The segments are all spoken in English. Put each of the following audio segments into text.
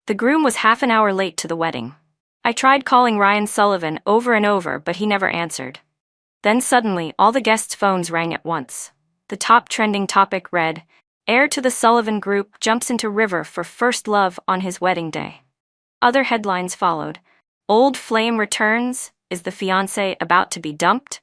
The groom was half an hour late to the wedding. I tried calling Ryan Sullivan over and over, but he never answered. Then suddenly, all the guests' phones rang at once. The top trending topic read, "Heir to the Sullivan Group jumps into river for first love on his wedding day." Other headlines followed. "Old flame returns, is the fiancé about to be dumped?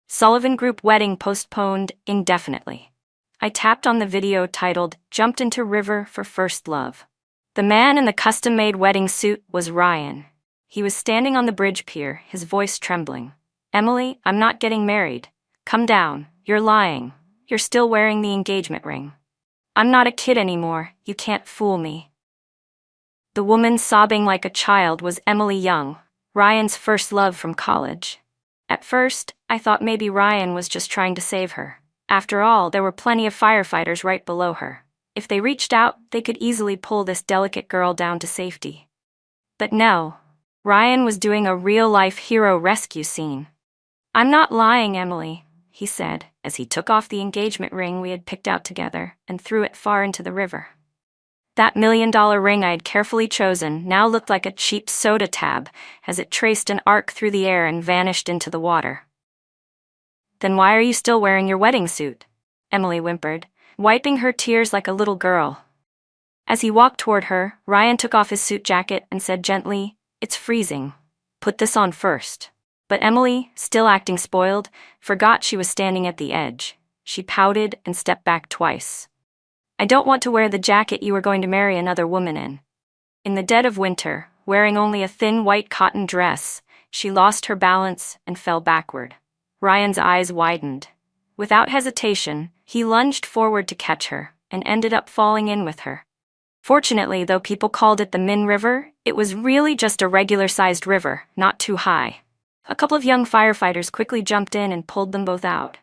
Sullivan Group wedding postponed indefinitely." I tapped on the video titled, "Jumped into river for first love." The man in the custom-made wedding suit was Ryan. He was standing on the bridge pier, his voice trembling. "Emily, I'm not getting married. Come down, you're lying. You're still wearing the engagement ring. I'm not a kid anymore, you can't fool me." The woman sobbing like a child was Emily Young, Ryan's first love from college. At first, I thought maybe Ryan was just trying to save her. After all, there were plenty of firefighters right below her. If they reached out, they could easily pull this delicate girl down to safety. But no, Ryan was doing a real-life hero rescue scene. "I'm not lying, Emily," he said, as he took off the engagement ring we had picked out together and threw it far into the river. That $1 million ring I had carefully chosen now looked like a cheap soda tab as it traced an arc through the air and vanished into the water. "Then why are you still wearing your wedding suit?" Emily whimpered, wiping her tears like a little girl. As he walked toward her, Ryan took off his suit jacket and said gently, "It's freezing. Put this on first." But Emily, still acting spoiled, forgot she was standing at the edge. She pouted and stepped back twice. "I don't want to wear the jacket you are going to marry another woman in." In the dead of winter, wearing only a thin white cotton dress, she lost her balance and fell backward. Ryan's eyes widened. Without hesitation, he lunged forward to catch her and ended up falling in with her. Fortunately, though people called it the Min River, it was really just a regular-sized river, not too high. A couple of young firefighters quickly jumped in and pulled them both out.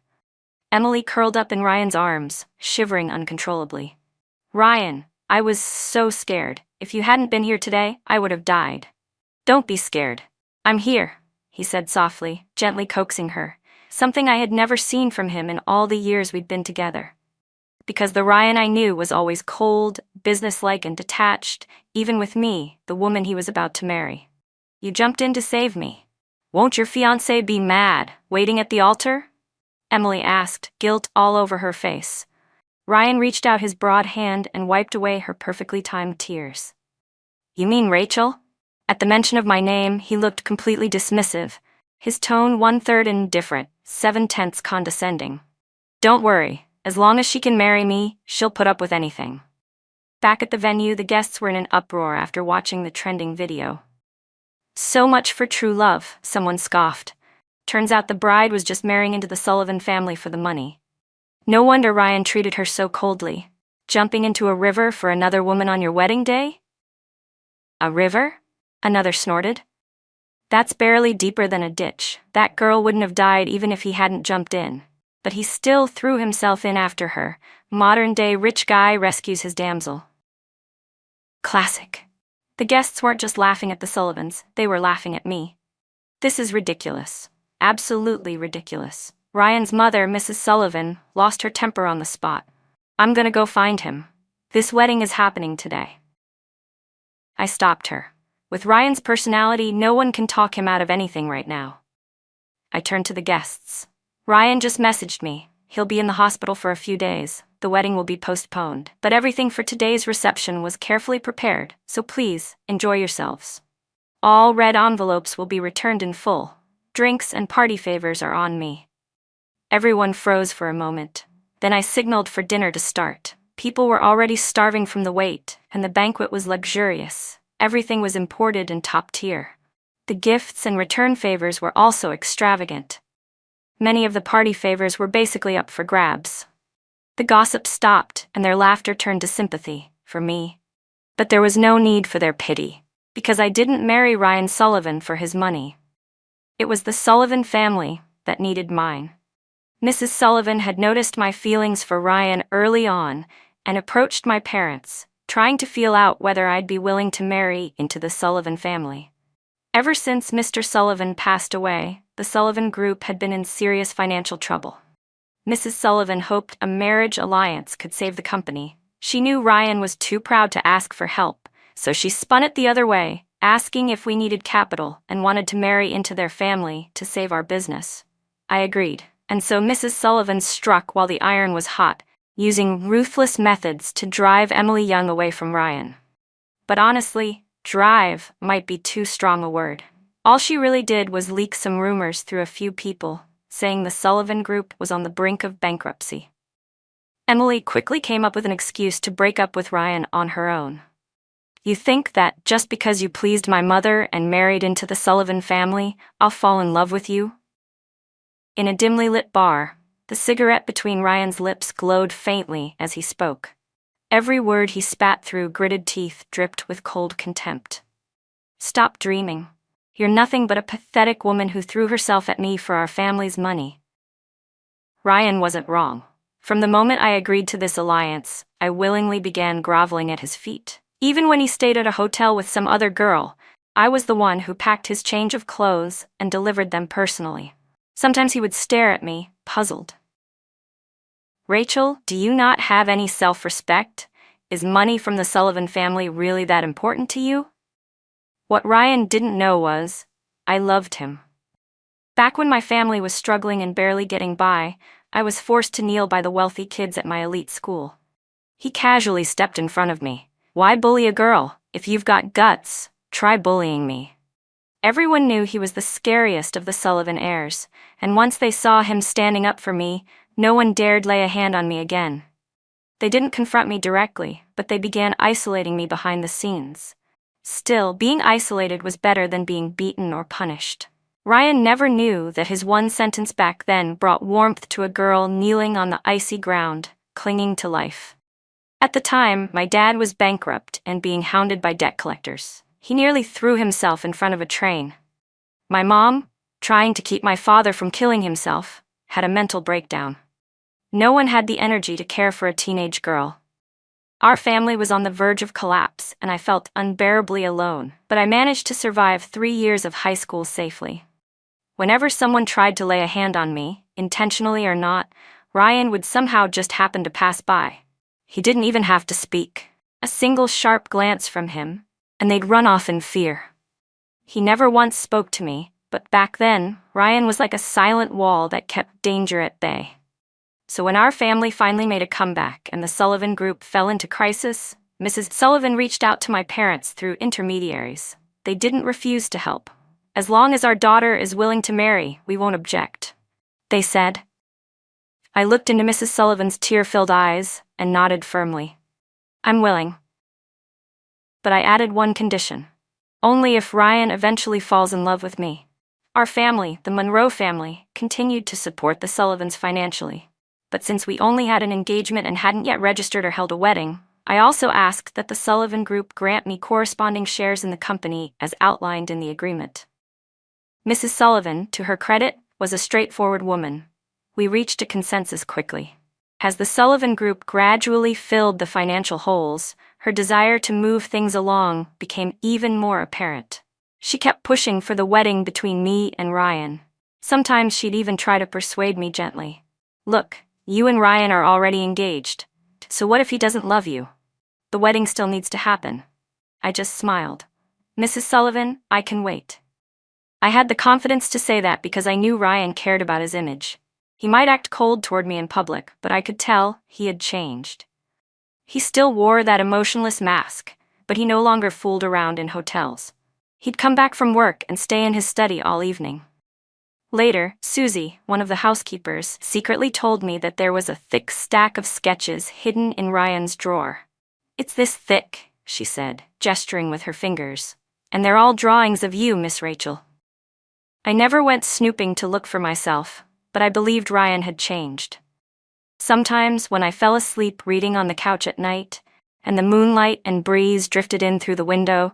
Emily curled up in Ryan's arms, shivering uncontrollably. "Ryan, I was so scared. If you hadn't been here today, I would have died." "Don't be scared. I'm here," he said softly, gently coaxing her, something I had never seen from him in all the years we'd been together. Because the Ryan I knew was always cold, businesslike and detached, even with me, the woman he was about to marry. "You jumped in to save me. Won't your fiancé be mad, waiting at the altar?" Emily asked, guilt all over her face. Ryan reached out his broad hand and wiped away her perfectly timed tears. "You mean Rachel?" At the mention of my name, he looked completely dismissive, his tone 1/3 indifferent, 7/10 condescending. "Don't worry, as long as she can marry me, she'll put up with anything." Back at the venue, the guests were in an uproar after watching the trending video. "So much for true love," someone scoffed. "Turns out the bride was just marrying into the Sullivan family for the money. No wonder Ryan treated her so coldly. Jumping into a river for another woman on your wedding day?" "A river?" another snorted. "That's barely deeper than a ditch. That girl wouldn't have died even if he hadn't jumped in. But he still threw himself in after her. Modern-day rich guy rescues his damsel." Classic. The guests weren't just laughing at the Sullivans, they were laughing at me. This is ridiculous. Absolutely ridiculous. Ryan's mother, Mrs. Sullivan, lost her temper on the spot. "I'm gonna go find him. This wedding is happening today." I stopped her. With Ryan's personality, no one can talk him out of anything right now. I turned to the guests. "Ryan just messaged me. He'll be in the hospital for a few days. The wedding will be postponed, but everything for today's reception was carefully prepared, so please, enjoy yourselves. All red envelopes will be returned in full. Drinks and party favors are on me." Everyone froze for a moment. Then I signaled for dinner to start. People were already starving from the wait, and the banquet was luxurious. Everything was imported and top tier. The gifts and return favors were also extravagant. Many of the party favors were basically up for grabs. The gossip stopped, and their laughter turned to sympathy, for me. But there was no need for their pity, because I didn't marry Ryan Sullivan for his money. It was the Sullivan family that needed mine. Mrs. Sullivan had noticed my feelings for Ryan early on and approached my parents, trying to feel out whether I'd be willing to marry into the Sullivan family. Ever since Mr. Sullivan passed away, the Sullivan Group had been in serious financial trouble. Mrs. Sullivan hoped a marriage alliance could save the company. She knew Ryan was too proud to ask for help, So she spun it the other way, asking if we needed capital and wanted to marry into their family to save our business. I agreed, and so Mrs. Sullivan struck while the iron was hot, using ruthless methods to drive Emily Young away from Ryan. But honestly, drive might be too strong a word. All she really did was leak some rumors through a few people, saying the Sullivan Group was on the brink of bankruptcy. Emily quickly came up with an excuse to break up with Ryan on her own. You think that just because you pleased my mother and married into the Sullivan family, I'll fall in love with you? In a dimly lit bar, the cigarette between Ryan's lips glowed faintly as he spoke. Every word he spat through gritted teeth dripped with cold contempt. Stop dreaming. You're nothing but a pathetic woman who threw herself at me for our family's money. Ryan wasn't wrong. From the moment I agreed to this alliance, I willingly began groveling at his feet. Even when he stayed at a hotel with some other girl, I was the one who packed his change of clothes and delivered them personally. Sometimes he would stare at me, puzzled. Rachel, do you not have any self-respect? Is money from the Sullivan family really that important to you? What Ryan didn't know was, I loved him. Back when my family was struggling and barely getting by, I was forced to kneel by the wealthy kids at my elite school. He casually stepped in front of me. Why bully a girl? If you've got guts, try bullying me. Everyone knew he was the scariest of the Sullivan heirs, and once they saw him standing up for me, no one dared lay a hand on me again. They didn't confront me directly, but they began isolating me behind the scenes. Still, being isolated was better than being beaten or punished. Ryan never knew that his one sentence back then brought warmth to a girl kneeling on the icy ground, clinging to life. At the time, my dad was bankrupt and being hounded by debt collectors. He nearly threw himself in front of a train. My mom, trying to keep my father from killing himself, had a mental breakdown. No one had the energy to care for a teenage girl. Our family was on the verge of collapse, and I felt unbearably alone, but I managed to survive 3 years of high school safely. Whenever someone tried to lay a hand on me, intentionally or not, Ryan would somehow just happen to pass by. He didn't even have to speak. A single sharp glance from him, and they'd run off in fear. He never once spoke to me, but back then, Ryan was like a silent wall that kept danger at bay. So when our family finally made a comeback and the Sullivan Group fell into crisis, Mrs. Sullivan reached out to my parents through intermediaries. They didn't refuse to help. As long as our daughter is willing to marry, we won't object, they said. I looked into Mrs. Sullivan's tear-filled eyes and nodded firmly. I'm willing. But I added one condition. Only if Ryan eventually falls in love with me. Our family, the Monroe family, continued to support the Sullivans financially. But since we only had an engagement and hadn't yet registered or held a wedding, I also asked that the Sullivan Group grant me corresponding shares in the company as outlined in the agreement. Mrs. Sullivan, to her credit, was a straightforward woman. We reached a consensus quickly. As the Sullivan Group gradually filled the financial holes, her desire to move things along became even more apparent. She kept pushing for the wedding between me and Ryan. Sometimes she'd even try to persuade me gently. Look, you and Ryan are already engaged. So what if he doesn't love you? The wedding still needs to happen. I just smiled. Mrs. Sullivan, I can wait. I had the confidence to say that because I knew Ryan cared about his image. He might act cold toward me in public, but I could tell he had changed. He still wore that emotionless mask, but he no longer fooled around in hotels. He'd come back from work and stay in his study all evening. Later, Susie, one of the housekeepers, secretly told me that there was a thick stack of sketches hidden in Ryan's drawer. It's this thick, she said, gesturing with her fingers. And they're all drawings of you, Miss Rachel. I never went snooping to look for myself, but I believed Ryan had changed. Sometimes, when I fell asleep reading on the couch at night, and the moonlight and breeze drifted in through the window,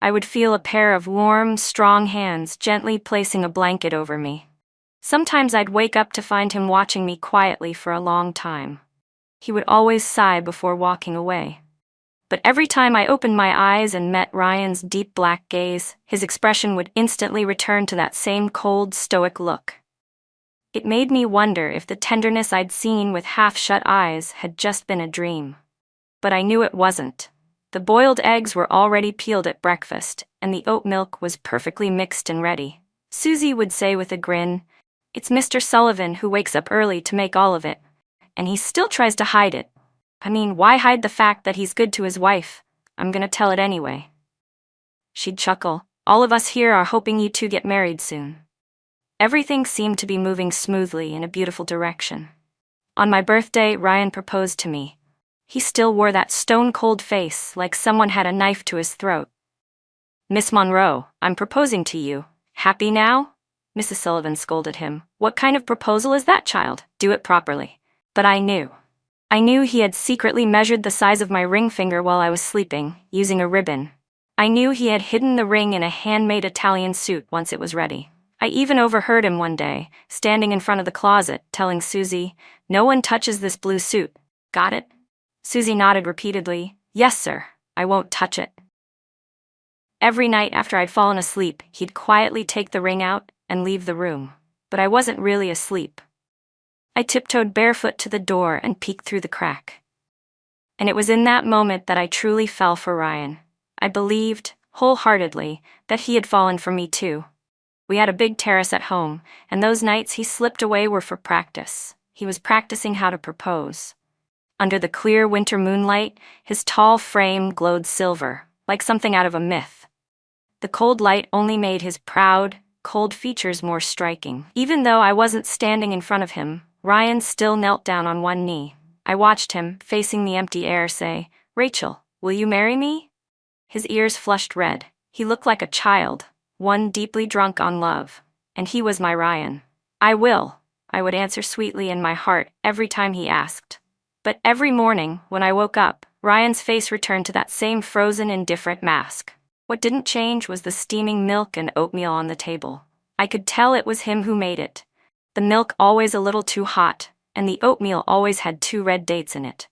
I would feel a pair of warm, strong hands gently placing a blanket over me. Sometimes I'd wake up to find him watching me quietly for a long time. He would always sigh before walking away. But every time I opened my eyes and met Ryan's deep black gaze, his expression would instantly return to that same cold, stoic look. It made me wonder if the tenderness I'd seen with half-shut eyes had just been a dream. But I knew it wasn't. The boiled eggs were already peeled at breakfast, and the oat milk was perfectly mixed and ready. Susie would say with a grin, "It's Mr. Sullivan who wakes up early to make all of it, and he still tries to hide it. I mean, why hide the fact that he's good to his wife? I'm gonna tell it anyway." She'd chuckle, "All of us here are hoping you two get married soon." Everything seemed to be moving smoothly in a beautiful direction. On my birthday, Ryan proposed to me. He still wore that stone-cold face, like someone had a knife to his throat. "Miss Monroe, I'm proposing to you. Happy now?" Mrs. Sullivan scolded him. "What kind of proposal is that, child? Do it properly." But I knew. I knew he had secretly measured the size of my ring finger while I was sleeping, using a ribbon. I knew he had hidden the ring in a handmade Italian suit once it was ready. I even overheard him one day, standing in front of the closet, telling Susie, "No one touches this blue suit. Got it?" Susie nodded repeatedly. "Yes, sir. I won't touch it." Every night after I'd fallen asleep, he'd quietly take the ring out and leave the room. But I wasn't really asleep. I tiptoed barefoot to the door and peeked through the crack. And it was in that moment that I truly fell for Ryan. I believed, wholeheartedly, that he had fallen for me too. We had a big terrace at home, and those nights he slipped away were for practice. He was practicing how to propose. Under the clear winter moonlight, his tall frame glowed silver, like something out of a myth. The cold light only made his proud, cold features more striking. Even though I wasn't standing in front of him, Ryan still knelt down on one knee. I watched him, facing the empty air, say, "Rachel, will you marry me?" His ears flushed red. He looked like a child, one deeply drunk on love. And he was my Ryan. "I will," I would answer sweetly in my heart every time he asked. But every morning, when I woke up, Ryan's face returned to that same frozen, indifferent mask. What didn't change was the steaming milk and oatmeal on the table. I could tell it was him who made it. The milk always a little too hot, and the oatmeal always had 2 red dates in it.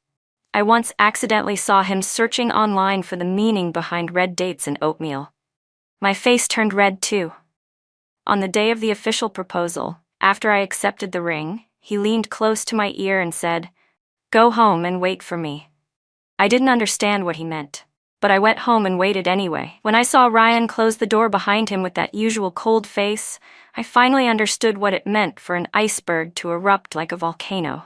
I once accidentally saw him searching online for the meaning behind red dates in oatmeal. My face turned red too. On the day of the official proposal, after I accepted the ring, he leaned close to my ear and said, "Go home and wait for me." I didn't understand what he meant, but I went home and waited anyway. When I saw Ryan close the door behind him with that usual cold face, I finally understood what it meant for an iceberg to erupt like a volcano.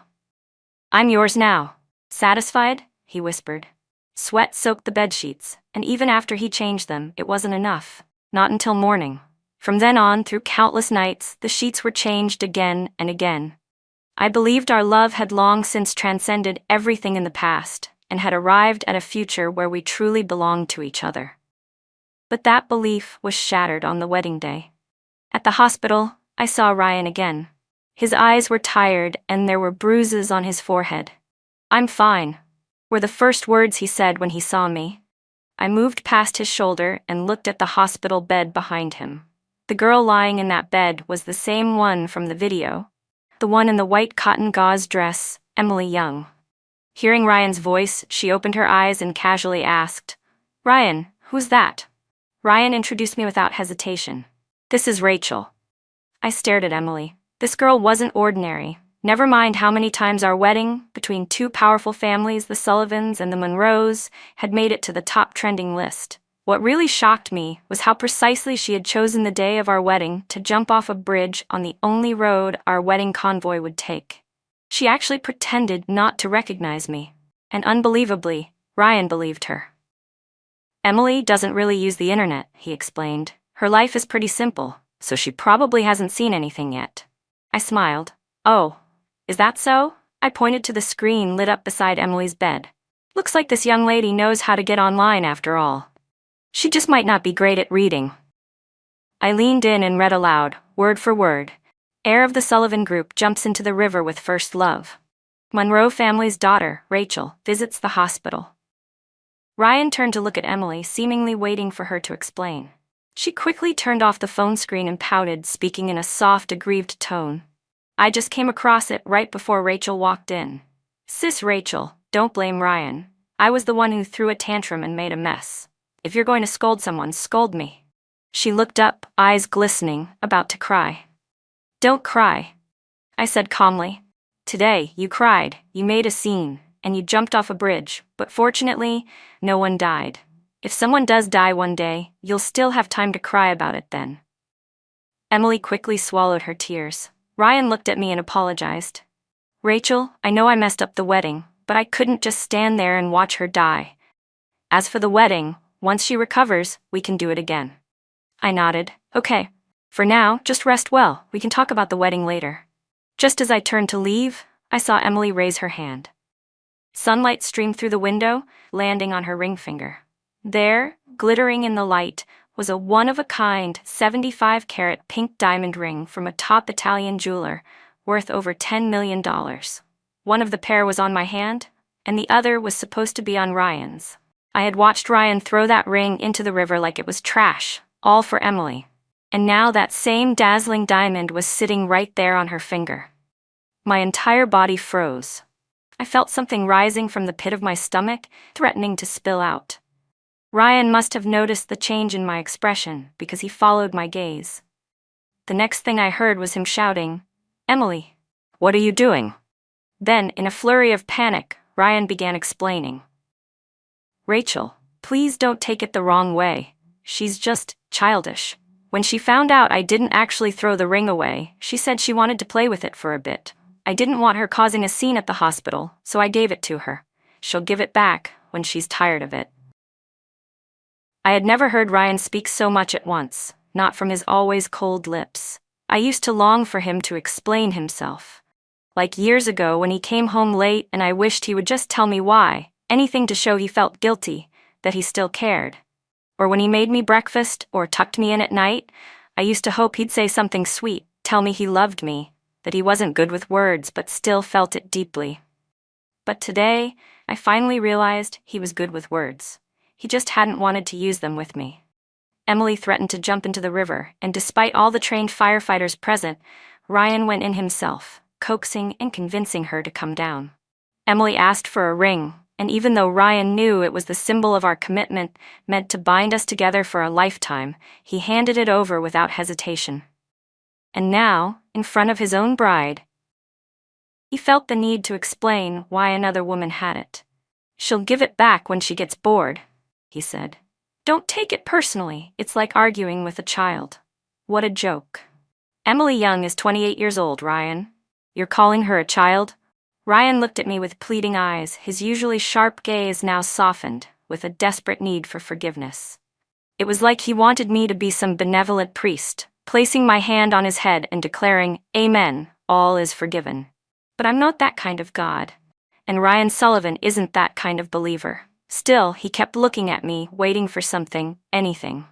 "I'm yours now. Satisfied?" he whispered. Sweat soaked the bedsheets, and even after he changed them, it wasn't enough. Not until morning. From then on, through countless nights, the sheets were changed again and again. I believed our love had long since transcended everything in the past, and had arrived at a future where we truly belonged to each other. But that belief was shattered on the wedding day. At the hospital, I saw Ryan again. His eyes were tired and there were bruises on his forehead. "I'm fine," were the first words he said when he saw me. I moved past his shoulder and looked at the hospital bed behind him. The girl lying in that bed was the same one from the video. The one in the white cotton gauze dress, Emily Young. Hearing Ryan's voice, she opened her eyes and casually asked, "Ryan, who's that?" Ryan introduced me without hesitation. "This is Rachel." I stared at Emily. This girl wasn't ordinary. Never mind how many times our wedding, between 2 powerful families, the Sullivans and the Monroes, had made it to the top trending list. What really shocked me was how precisely she had chosen the day of our wedding to jump off a bridge on the only road our wedding convoy would take. She actually pretended not to recognize me, and unbelievably, Ryan believed her. "Emily doesn't really use the internet," he explained. "Her life is pretty simple, so she probably hasn't seen anything yet." I smiled. "Oh, is that so?" I pointed to the screen lit up beside Emily's bed. "Looks like this young lady knows how to get online after all. She just might not be great at reading." I leaned in and read aloud, word for word. "Heir of the Sullivan Group jumps into the river with first love. Monroe family's daughter, Rachel, visits the hospital." Ryan turned to look at Emily, seemingly waiting for her to explain. She quickly turned off the phone screen and pouted, speaking in a soft, aggrieved tone. "I just came across it right before Rachel walked in. Sis Rachel, don't blame Ryan. I was the one who threw a tantrum and made a mess. If you're going to scold someone, scold me." She looked up, eyes glistening, about to cry. "Don't cry," I said calmly. "Today, you cried, you made a scene. and you jumped off a bridge, but fortunately, no one died. If someone does die one day, you'll still have time to cry about it then." Emily quickly swallowed her tears. Ryan looked at me and apologized. "Rachel, I know I messed up the wedding, but I couldn't just stand there and watch her die. As for the wedding, once she recovers, we can do it again." I nodded. "Okay. For now, just rest well. We can talk about the wedding later." Just as I turned to leave, I saw Emily raise her hand. Sunlight streamed through the window, landing on her ring finger. There, glittering in the light, was a one-of-a-kind 75-carat pink diamond ring from a top Italian jeweler, worth over $10 million. One of the pair was on my hand, and the other was supposed to be on Ryan's. I had watched Ryan throw that ring into the river like it was trash, all for Emily. And now that same dazzling diamond was sitting right there on her finger. My entire body froze. I felt something rising from the pit of my stomach, threatening to spill out. Ryan must have noticed the change in my expression because he followed my gaze. The next thing I heard was him shouting, "Emily, what are you doing?" Then, in a flurry of panic, Ryan began explaining. "Rachel, please don't take it the wrong way. She's just childish. When she found out I didn't actually throw the ring away, she said she wanted to play with it for a bit. I didn't want her causing a scene at the hospital, so I gave it to her. She'll give it back when she's tired of it." I had never heard Ryan speak so much at once, not from his always cold lips. I used to long for him to explain himself. Like years ago when he came home late and I wished he would just tell me why, anything to show he felt guilty, that he still cared. Or when he made me breakfast or tucked me in at night, I used to hope he'd say something sweet, tell me he loved me, that he wasn't good with words but still felt it deeply. But today, I finally realized he was good with words. He just hadn't wanted to use them with me. Emily threatened to jump into the river, and despite all the trained firefighters present, Ryan went in himself, coaxing and convincing her to come down. Emily asked for a ring, and even though Ryan knew it was the symbol of our commitment meant to bind us together for a lifetime, he handed it over without hesitation. And now, in front of his own bride, he felt the need to explain why another woman had it. "She'll give it back when she gets bored," he said. "Don't take it personally, it's like arguing with a child." What a joke. "Emily Young is 28 years old, Ryan. You're calling her a child?" Ryan looked at me with pleading eyes, his usually sharp gaze now softened, with a desperate need for forgiveness. It was like he wanted me to be some benevolent priest, placing my hand on his head and declaring, "Amen, all is forgiven." But I'm not that kind of God. And Ryan Sullivan isn't that kind of believer. Still, he kept looking at me, waiting for something, anything.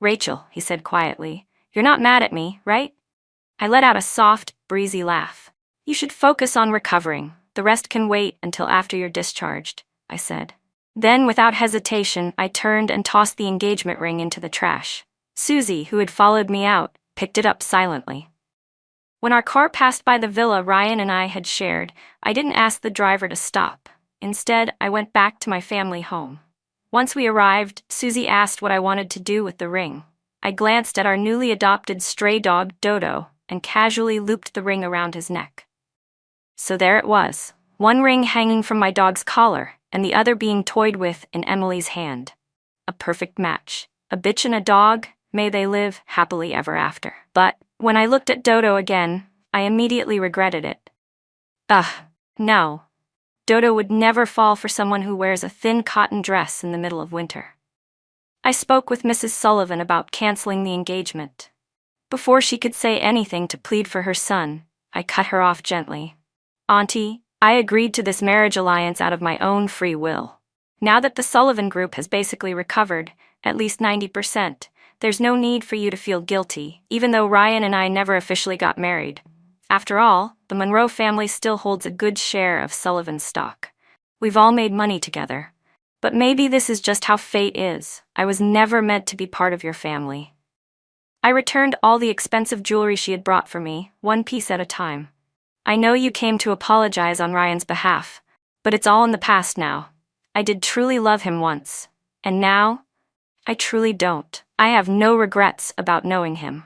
"Rachel," he said quietly, "you're not mad at me, right?" I let out a soft, breezy laugh. "You should focus on recovering. The rest can wait until after you're discharged," I said. Then, without hesitation, I turned and tossed the engagement ring into the trash. Susie, who had followed me out, picked it up silently. When our car passed by the villa Ryan and I had shared, I didn't ask the driver to stop. Instead, I went back to my family home. Once we arrived, Susie asked what I wanted to do with the ring. I glanced at our newly adopted stray dog, Dodo, and casually looped the ring around his neck. So there it was, one ring hanging from my dog's collar, and the other being toyed with in Emily's hand. A perfect match. A bitch and a dog, may they live happily ever after. But, when I looked at Dodo again, I immediately regretted it. No. Dodo would never fall for someone who wears a thin cotton dress in the middle of winter. I spoke with Mrs. Sullivan about canceling the engagement. Before she could say anything to plead for her son, I cut her off gently. "Auntie, I agreed to this marriage alliance out of my own free will. Now that the Sullivan Group has basically recovered, at least 90%, there's no need for you to feel guilty, even though Ryan and I never officially got married. After all, the Monroe family still holds a good share of Sullivan stock. We've all made money together. But maybe this is just how fate is. I was never meant to be part of your family." I returned all the expensive jewelry she had brought for me, one piece at a time. "I know you came to apologize on Ryan's behalf, but it's all in the past now. I did truly love him once, and now, I truly don't. I have no regrets about knowing him."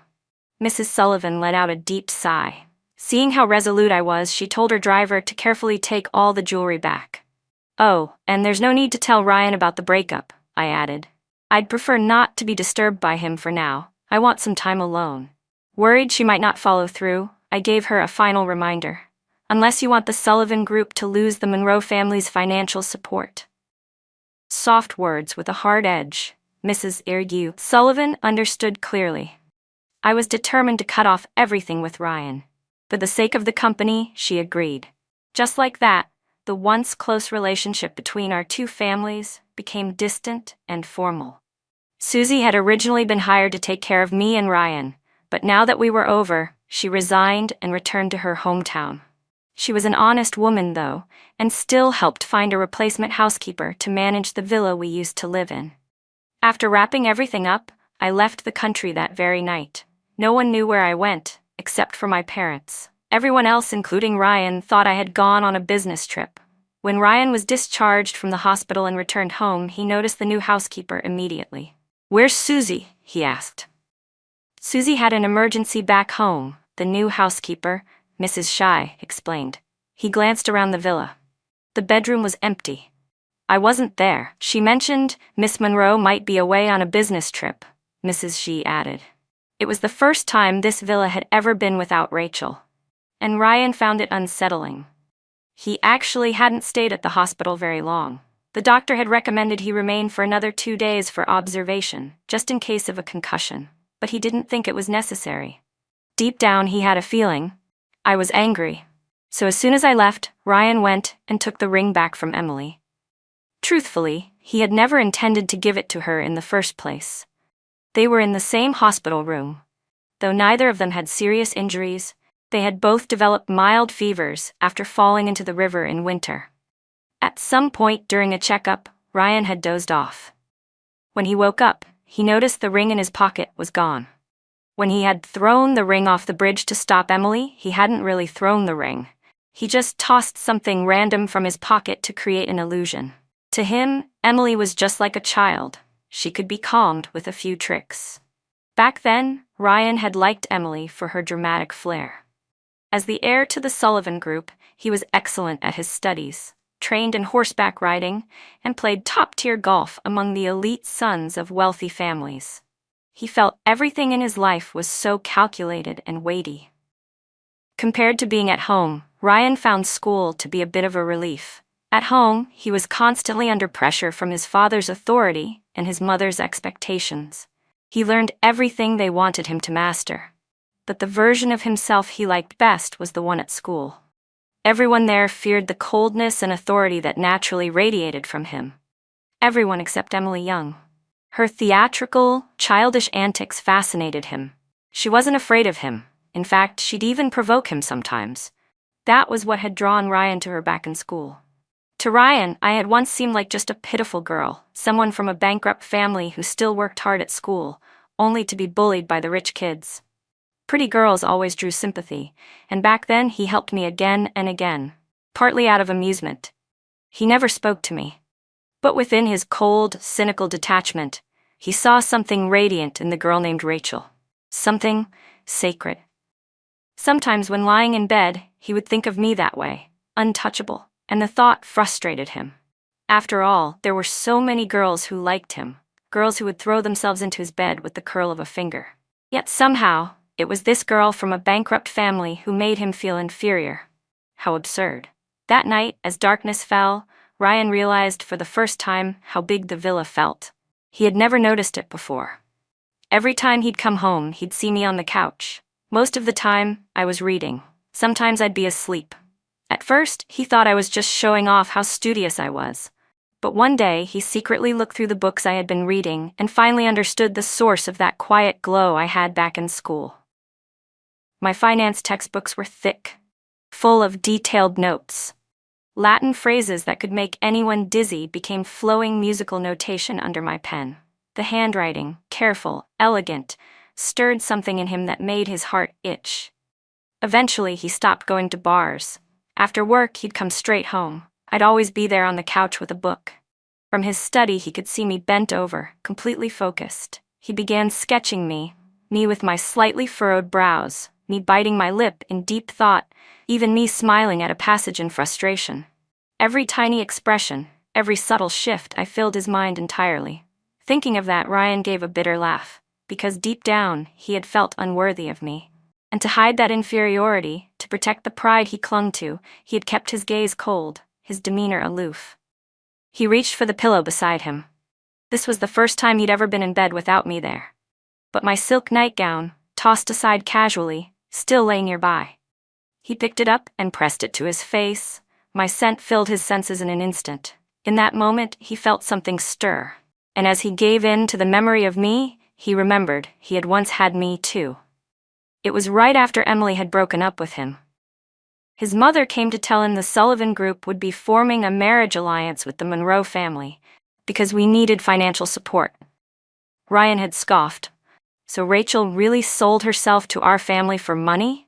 Mrs. Sullivan let out a deep sigh. Seeing how resolute I was, she told her driver to carefully take all the jewelry back. Oh, and there's no need to tell Ryan about the breakup, I added. I'd prefer not to be disturbed by him for now. I want some time alone. Worried she might not follow through, I gave her a final reminder. Unless you want the Sullivan Group to lose the Monroe family's financial support. Soft words with a hard edge, Mrs. Irgu. Sullivan understood clearly. I was determined to cut off everything with Ryan. For the sake of the company, she agreed. Just like that, the once close relationship between our two families became distant and formal. Susie had originally been hired to take care of me and Ryan, but now that we were over, she resigned and returned to her hometown. She was an honest woman, though, and still helped find a replacement housekeeper to manage the villa we used to live in. After wrapping everything up, I left the country that very night. No one knew where I went, except for my parents. Everyone else, including Ryan, thought I had gone on a business trip. When Ryan was discharged from the hospital and returned home, he noticed the new housekeeper immediately. "Where's Susie?" he asked. Susie had an emergency back home, the new housekeeper, Mrs. Shy, explained. He glanced around the villa. The bedroom was empty. I wasn't there. She mentioned Miss Monroe might be away on a business trip, Mrs. She added. It was the first time this villa had ever been without Rachel, and Ryan found it unsettling. He actually hadn't stayed at the hospital very long. The doctor had recommended he remain for another 2 days for observation, just in case of a concussion, but he didn't think it was necessary. Deep down, he had a feeling. I was angry. So as soon as I left, Ryan went and took the ring back from Emily. Truthfully, he had never intended to give it to her in the first place. They were in the same hospital room. Though neither of them had serious injuries, they had both developed mild fevers after falling into the river in winter. At some point during a checkup, Ryan had dozed off. When he woke up, he noticed the ring in his pocket was gone. When he had thrown the ring off the bridge to stop Emily, he hadn't really thrown the ring. He just tossed something random from his pocket to create an illusion. To him, Emily was just like a child. She could be calmed with a few tricks. Back then, Ryan had liked Emily for her dramatic flair. As the heir to the Sullivan Group, he was excellent at his studies, trained in horseback riding, and played top-tier golf among the elite sons of wealthy families. He felt everything in his life was so calculated and weighty. Compared to being at home, Ryan found school to be a bit of a relief. At home, he was constantly under pressure from his father's authority and his mother's expectations. He learned everything they wanted him to master. But the version of himself he liked best was the one at school. Everyone there feared the coldness and authority that naturally radiated from him. Everyone except Emily Young. Her theatrical, childish antics fascinated him. She wasn't afraid of him. In fact, she'd even provoke him sometimes. That was what had drawn Ryan to her back in school. To Ryan, I had once seemed like just a pitiful girl, someone from a bankrupt family who still worked hard at school, only to be bullied by the rich kids. Pretty girls always drew sympathy, and back then he helped me again and again, partly out of amusement. He never spoke to me. But within his cold, cynical detachment, he saw something radiant in the girl named Rachel. Something sacred. Sometimes when lying in bed, he would think of me that way, untouchable, and the thought frustrated him. After all, there were so many girls who liked him, girls who would throw themselves into his bed with the curl of a finger. Yet somehow, it was this girl from a bankrupt family who made him feel inferior. How absurd. That night, as darkness fell, Ryan realized for the first time how big the villa felt. He had never noticed it before. Every time he'd come home, he'd see me on the couch. Most of the time, I was reading. Sometimes I'd be asleep. At first, he thought I was just showing off how studious I was. But one day, he secretly looked through the books I had been reading and finally understood the source of that quiet glow I had back in school. My finance textbooks were thick, full of detailed notes. Latin phrases that could make anyone dizzy became flowing musical notation under my pen. The handwriting, careful, elegant, stirred something in him that made his heart itch. Eventually, he stopped going to bars. After work, he'd come straight home. I'd always be there on the couch with a book. From his study, he could see me bent over, completely focused. He began sketching me with my slightly furrowed brows, me biting my lip in deep thought, even me smiling at a passage in frustration. Every tiny expression, every subtle shift, I filled his mind entirely. Thinking of that, Ryan gave a bitter laugh, because deep down, he had felt unworthy of me. And to hide that inferiority, to protect the pride he clung to, he had kept his gaze cold, his demeanor aloof. He reached for the pillow beside him. This was the first time he'd ever been in bed without me there. But my silk nightgown, tossed aside casually, still lay nearby. He picked it up and pressed it to his face. My scent filled his senses in an instant. In that moment, he felt something stir. And as he gave in to the memory of me, he remembered he had once had me too. It was right after Emily had broken up with him. His mother came to tell him the Sullivan Group would be forming a marriage alliance with the Monroe family, because we needed financial support. Ryan had scoffed. So Rachel really sold herself to our family for money?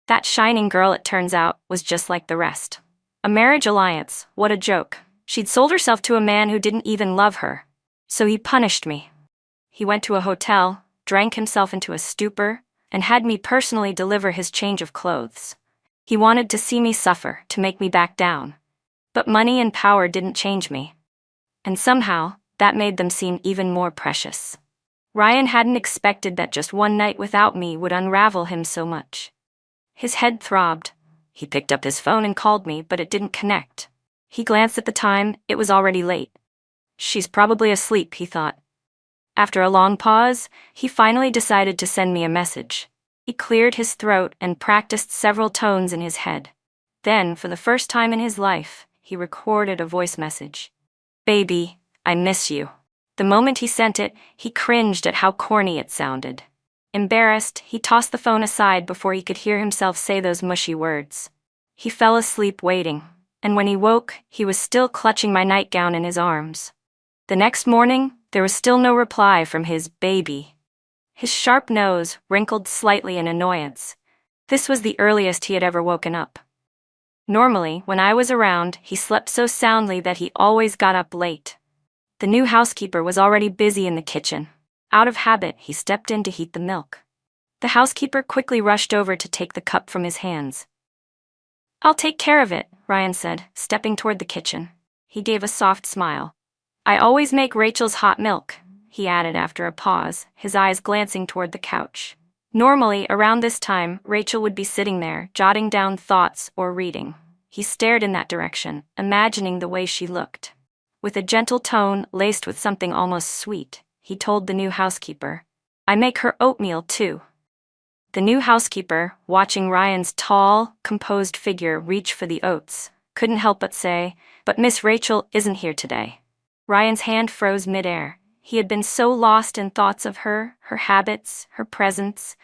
That shining girl, it turns out, was just like the rest. A marriage alliance, what a joke. She'd sold herself to a man who didn't even love her. So he punished me. He went to a hotel, drank himself into a stupor, and had me personally deliver his change of clothes. He wanted to see me suffer, to make me back down. But money and power didn't change me. And somehow, that made them seem even more precious. Ryan hadn't expected that just one night without me would unravel him so much. His head throbbed. He picked up his phone and called me, but it didn't connect. He glanced at the time. It was already late. She's probably asleep, he thought. After a long pause, he finally decided to send me a message. He cleared his throat and practiced several tones in his head. Then, for the first time in his life, he recorded a voice message. "Baby, I miss you." The moment he sent it, he cringed at how corny it sounded. Embarrassed, he tossed the phone aside before he could hear himself say those mushy words. He fell asleep waiting, and when he woke, he was still clutching my nightgown in his arms. The next morning, there was still no reply from his baby. His sharp nose wrinkled slightly in annoyance. This was the earliest he had ever woken up. Normally, when I was around, he slept so soundly that he always got up late. The new housekeeper was already busy in the kitchen. Out of habit, he stepped in to heat the milk. The housekeeper quickly rushed over to take the cup from his hands. "I'll take care of it," Ryan said, stepping toward the kitchen. He gave a soft smile. "I always make Rachel's hot milk," he added after a pause, his eyes glancing toward the couch. Normally, around this time, Rachel would be sitting there, jotting down thoughts or reading. He stared in that direction, imagining the way she looked. With a gentle tone, laced with something almost sweet, he told the new housekeeper, "I make her oatmeal, too." The new housekeeper, watching Ryan's tall, composed figure reach for the oats, couldn't help but say, "But Miss Rachel isn't here today." Ryan's hand froze midair. He had been so lost in thoughts of her habits, her presence,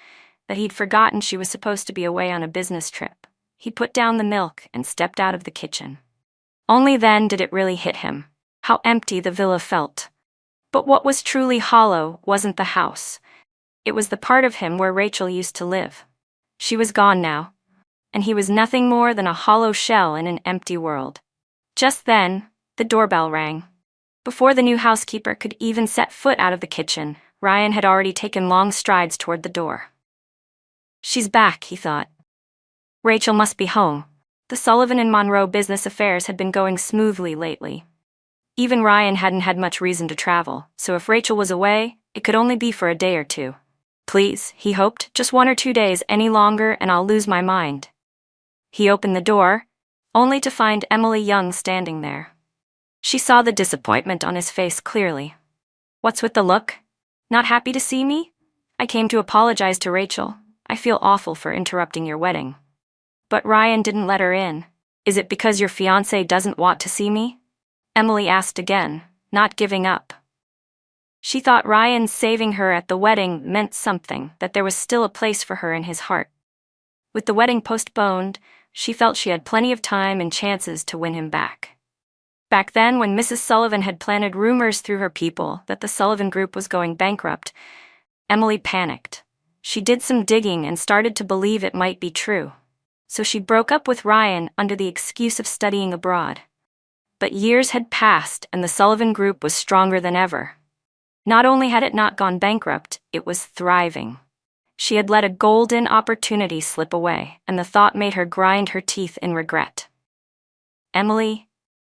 that he'd forgotten she was supposed to be away on a business trip. He put down the milk and stepped out of the kitchen. Only then did it really hit him, how empty the villa felt. But what was truly hollow wasn't the house. It was the part of him where Rachel used to live. She was gone now, and he was nothing more than a hollow shell in an empty world. Just then, the doorbell rang. Before the new housekeeper could even set foot out of the kitchen, Ryan had already taken long strides toward the door. "She's back," he thought. Rachel must be home. The Sullivan and Monroe business affairs had been going smoothly lately. Even Ryan hadn't had much reason to travel, so if Rachel was away, it could only be for a day or two. Please, he hoped, just 1 or 2 days any longer and I'll lose my mind. He opened the door, only to find Emily Young standing there. She saw the disappointment on his face clearly. "What's with the look? Not happy to see me? I came to apologize to Rachel. I feel awful for interrupting your wedding." But Ryan didn't let her in. "Is it because your fiancé doesn't want to see me?" Emily asked again, not giving up. She thought Ryan saving her at the wedding meant something, that there was still a place for her in his heart. With the wedding postponed, she felt she had plenty of time and chances to win him back. Back then, when Mrs. Sullivan had planted rumors through her people that the Sullivan Group was going bankrupt, Emily panicked. She did some digging and started to believe it might be true. So she broke up with Ryan under the excuse of studying abroad. But years had passed and the Sullivan Group was stronger than ever. Not only had it not gone bankrupt, it was thriving. She had let a golden opportunity slip away, and the thought made her grind her teeth in regret. "Emily,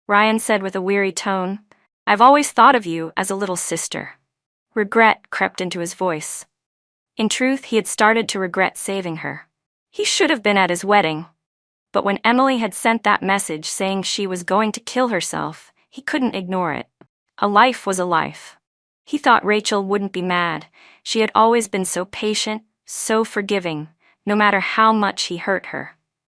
Ryan said with a weary tone. I've always thought of you as a little sister. Regret crept into his voice. In truth, he had started to regret saving her. He should have been at his wedding. But when Emily had sent that message saying she was going to kill herself, he couldn't ignore it. A life was a life. He thought Rachel wouldn't be mad. She had always been so patient, so forgiving, no matter how much he hurt her.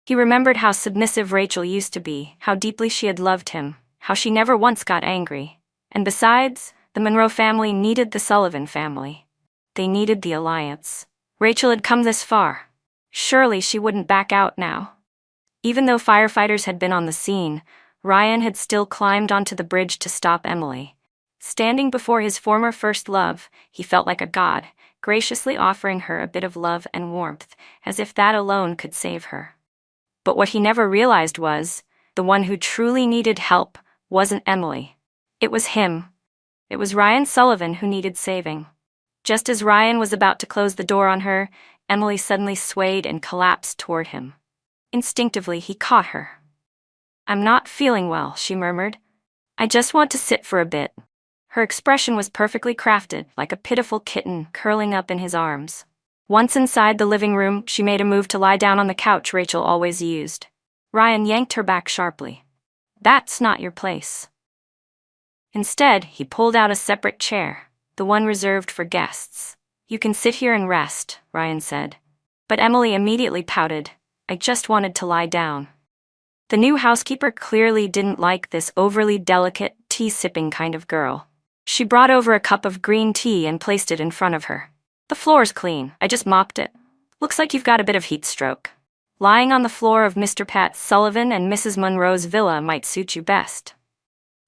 He remembered how submissive Rachel used to be, how deeply she had loved him, how she never once got angry. And besides, the Monroe family needed the Sullivan family. They needed the alliance. Rachel had come this far. Surely she wouldn't back out now. Even though firefighters had been on the scene, Ryan had still climbed onto the bridge to stop Emily. Standing before his former first love, he felt like a god, graciously offering her a bit of love and warmth, as if that alone could save her. But what he never realized was, the one who truly needed help wasn't Emily. It was him. It was Ryan Sullivan who needed saving. Just as Ryan was about to close the door on her, Emily suddenly swayed and collapsed toward him. Instinctively, he caught her. I'm not feeling well, she murmured. I just want to sit for a bit. Her expression was perfectly crafted, like a pitiful kitten curling up in his arms. Once inside the living room, she made a move to lie down on the couch Rachel always used. Ryan yanked her back sharply. That's not your place. Instead, he pulled out a separate chair, the one reserved for guests. You can sit here and rest, Ryan said. But Emily immediately pouted. I just wanted to lie down. The new housekeeper clearly didn't like this overly delicate, tea-sipping kind of girl. She brought over a cup of green tea and placed it in front of her. The floor's clean, I just mopped it. Looks like you've got a bit of heat stroke. Lying on the floor of Mr. Pat Sullivan and Mrs. Monroe's villa might suit you best.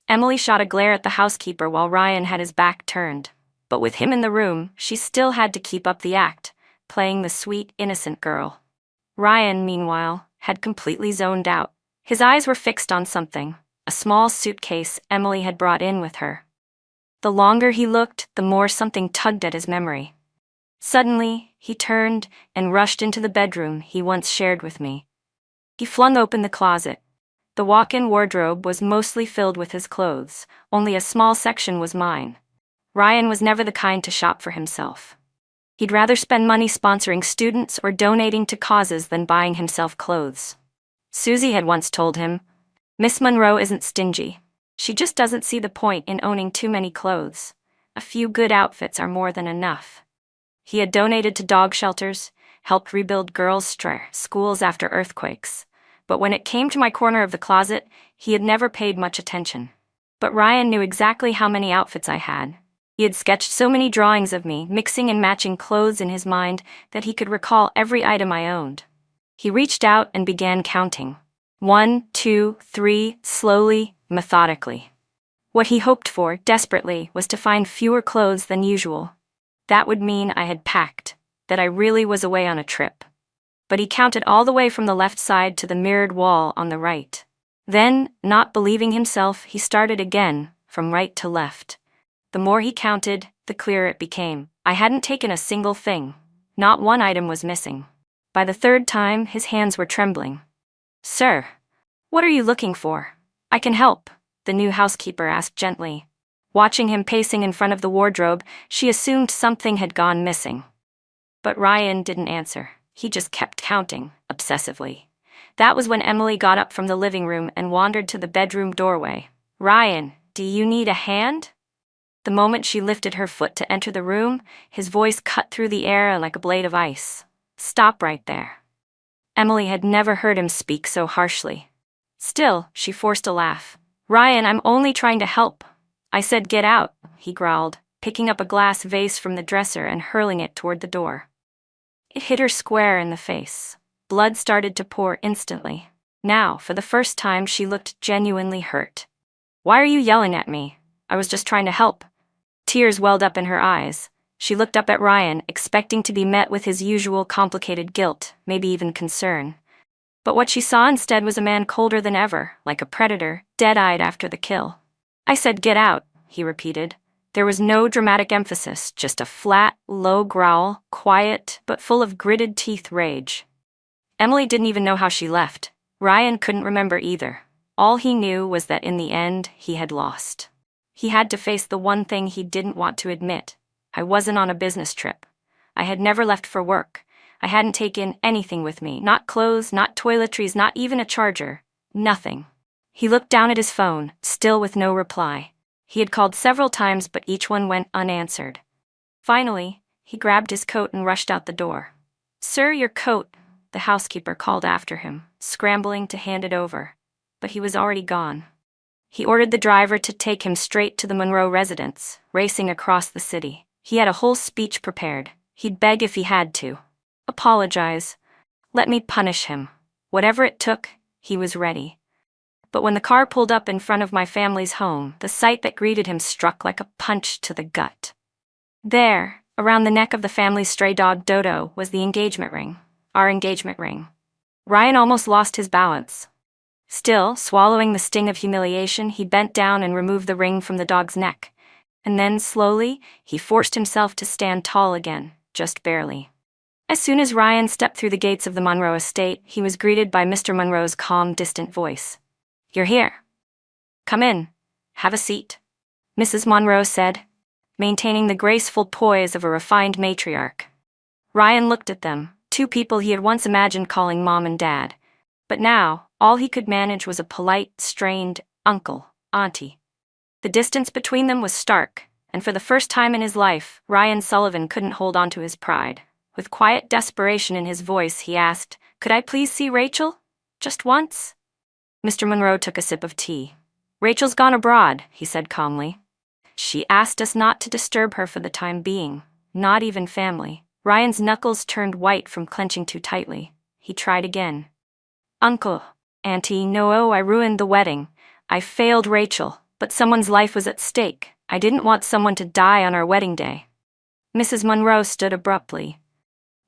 Emily shot a glare at the housekeeper while Ryan had his back turned. But with him in the room, she still had to keep up the act, playing the sweet, innocent girl. Ryan, meanwhile, had completely zoned out. His eyes were fixed on something, a small suitcase Emily had brought in with her. The longer he looked, the more something tugged at his memory. Suddenly, he turned and rushed into the bedroom he once shared with me. He flung open the closet. The walk-in wardrobe was mostly filled with his clothes, only a small section was mine. Ryan was never the kind to shop for himself. He'd rather spend money sponsoring students or donating to causes than buying himself clothes. Susie had once told him, Miss Monroe isn't stingy. She just doesn't see the point in owning too many clothes. A few good outfits are more than enough. He had donated to dog shelters, helped rebuild girls' schools after earthquakes. But when it came to my corner of the closet, he had never paid much attention. But Ryan knew exactly how many outfits I had. He had sketched so many drawings of me, mixing and matching clothes in his mind, that he could recall every item I owned. He reached out and began counting. 1, 2, 3, slowly, methodically. What he hoped for, desperately, was to find fewer clothes than usual. That would mean I had packed, that I really was away on a trip. But he counted all the way from the left side to the mirrored wall on the right. Then, not believing himself, he started again, from right to left. The more he counted, the clearer it became. I hadn't taken a single thing. Not one item was missing. By the third time, his hands were trembling. Sir, what are you looking for? I can help, the new housekeeper asked gently. Watching him pacing in front of the wardrobe, she assumed something had gone missing. But Ryan didn't answer. He just kept counting, obsessively. That was when Emily got up from the living room and wandered to the bedroom doorway. Ryan, do you need a hand? The moment she lifted her foot to enter the room, his voice cut through the air like a blade of ice. Stop right there. Emily had never heard him speak so harshly. Still, she forced a laugh. Ryan, I'm only trying to help. I said get out, he growled, picking up a glass vase from the dresser and hurling it toward the door. It hit her square in the face. Blood started to pour instantly. Now, for the first time, she looked genuinely hurt. Why are you yelling at me? I was just trying to help. Tears welled up in her eyes. She looked up at Ryan, expecting to be met with his usual complicated guilt, maybe even concern. But what she saw instead was a man colder than ever, like a predator, dead-eyed after the kill. I said get out, he repeated. There was no dramatic emphasis, just a flat, low growl, quiet, but full of gritted teeth rage. Emily didn't even know how she left. Ryan couldn't remember either. All he knew was that in the end, he had lost. He had to face the one thing he didn't want to admit. I wasn't on a business trip. I had never left for work. I hadn't taken anything with me, not clothes, not toiletries, not even a charger. Nothing. He looked down at his phone, still with no reply. He had called several times, but each one went unanswered. Finally, he grabbed his coat and rushed out the door. "Sir, your coat," the housekeeper called after him, scrambling to hand it over. But he was already gone. He ordered the driver to take him straight to the Monroe residence, racing across the city. He had a whole speech prepared. He'd beg if he had to. Apologize. Let me punish him. Whatever it took, he was ready. But when the car pulled up in front of my family's home, the sight that greeted him struck like a punch to the gut. There, around the neck of the family's stray dog Dodo, was the engagement ring. Our engagement ring. Ryan almost lost his balance. Still, swallowing the sting of humiliation, he bent down and removed the ring from the dog's neck. And then, slowly, he forced himself to stand tall again, just barely. As soon as Ryan stepped through the gates of the Monroe estate, he was greeted by Mr. Monroe's calm, distant voice. "You're here. Come in. Have a seat," Mrs. Monroe said, maintaining the graceful poise of a refined matriarch. Ryan looked at them, two people he had once imagined calling Mom and Dad. But now, all he could manage was a polite, strained uncle, auntie. The distance between them was stark, and for the first time in his life, Ryan Sullivan couldn't hold on to his pride. With quiet desperation in his voice, he asked, "Could I please see Rachel? Just once?" Mr. Monroe took a sip of tea. "Rachel's gone abroad," he said calmly. "She asked us not to disturb her for the time being, not even family." Ryan's knuckles turned white from clenching too tightly. He tried again. "Uncle, Auntie, no, I ruined the wedding. I failed Rachel, but someone's life was at stake. I didn't want someone to die on our wedding day." Mrs. Monroe stood abruptly.